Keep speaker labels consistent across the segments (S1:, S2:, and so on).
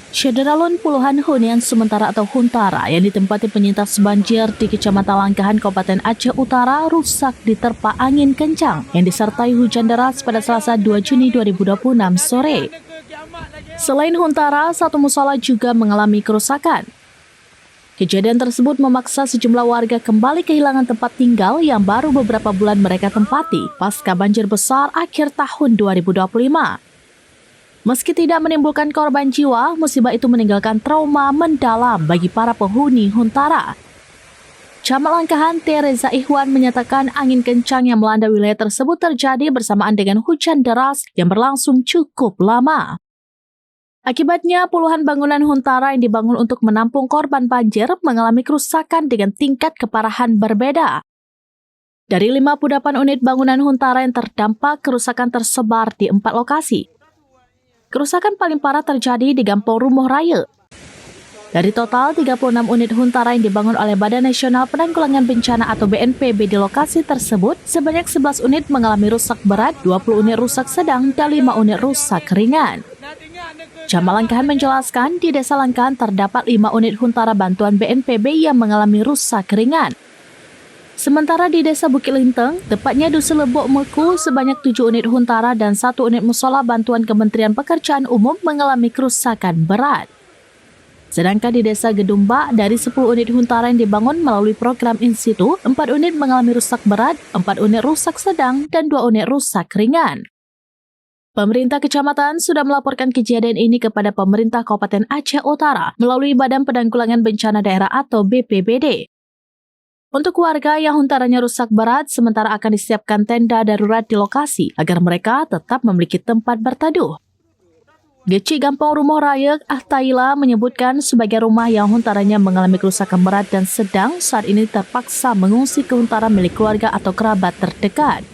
S1: Syederalun puluhan hunian sementara atau huntara yang ditempati penyintas banjir di Kecamatan Langkahan, Kabupaten Aceh Utara rusak diterpa angin kencang yang disertai hujan deras pada Selasa 2 Juni 2026 sore. Selain huntara, satu musola juga mengalami kerusakan. Kejadian tersebut memaksa sejumlah warga kembali kehilangan tempat tinggal yang baru beberapa bulan mereka tempati pasca banjir besar akhir tahun 2025. Meski tidak menimbulkan korban jiwa, musibah itu meninggalkan trauma mendalam bagi para penghuni huntara. Camat Langkahan Teresa Ikhwan menyatakan angin kencang yang melanda wilayah tersebut terjadi bersamaan dengan hujan deras yang berlangsung cukup lama. Akibatnya, puluhan bangunan huntara yang dibangun untuk menampung korban banjir mengalami kerusakan dengan tingkat keparahan berbeda. Dari 58 unit bangunan huntara yang terdampak, kerusakan tersebar di 4 lokasi. Kerusakan paling parah terjadi di Gampong Rumuh Raya. Dari total 36 unit huntara yang dibangun oleh Badan Nasional Penanggulangan Bencana atau BNPB di lokasi tersebut, sebanyak 11 unit mengalami rusak berat, 20 unit rusak sedang, dan 5 unit rusak ringan. Camat Langkahan menjelaskan di Desa Langkahan terdapat 5 unit huntara bantuan BNPB yang mengalami rusak ringan. Sementara di Desa Bukit Linteng, tepatnya Dusun Lebok Meku, sebanyak 7 unit huntara dan 1 unit musola bantuan Kementerian Pekerjaan Umum mengalami kerusakan berat. Sedangkan di Desa Gedumba, dari 10 unit huntara yang dibangun melalui program in situ, 4 unit mengalami rusak berat, 4 unit rusak sedang, dan 2 unit rusak ringan. Pemerintah kecamatan sudah melaporkan kejadian ini kepada pemerintah Kabupaten Aceh Utara melalui Badan Penanggulangan Bencana Daerah atau BPBD. Untuk warga yang huntaranya rusak berat, sementara akan disiapkan tenda darurat di lokasi agar mereka tetap memiliki tempat berteduh. Geci Gampong Rumuh Raya Ahtaila menyebutkan sebagai rumah yang huntaranya mengalami kerusakan berat dan sedang saat ini terpaksa mengungsi ke huntara milik keluarga atau kerabat terdekat.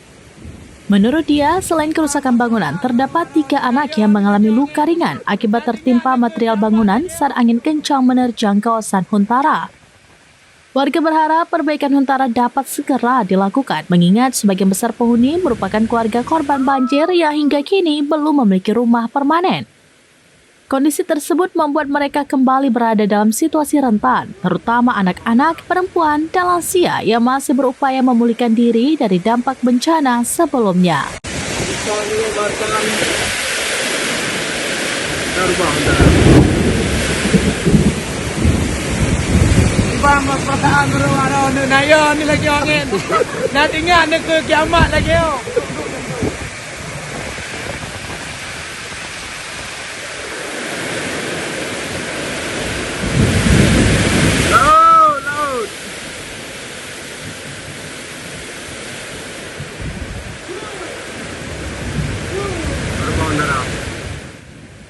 S1: Menurut dia, selain kerusakan bangunan, terdapat 3 anak yang mengalami luka ringan akibat tertimpa material bangunan saat angin kencang menerjang kawasan huntara. Warga berharap perbaikan huntara dapat segera dilakukan, mengingat sebagian besar penghuni merupakan keluarga korban banjir yang hingga kini belum memiliki rumah permanen. Kondisi tersebut membuat mereka kembali berada dalam situasi rentan, terutama anak-anak, perempuan, dan lansia yang masih berupaya memulihkan diri dari dampak bencana sebelumnya.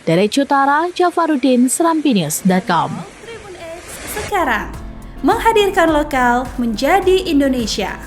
S1: Dari Utara, Jafaruddin, Serambinews.com.
S2: Tribun X sekarang menghadirkan lokal menjadi Indonesia.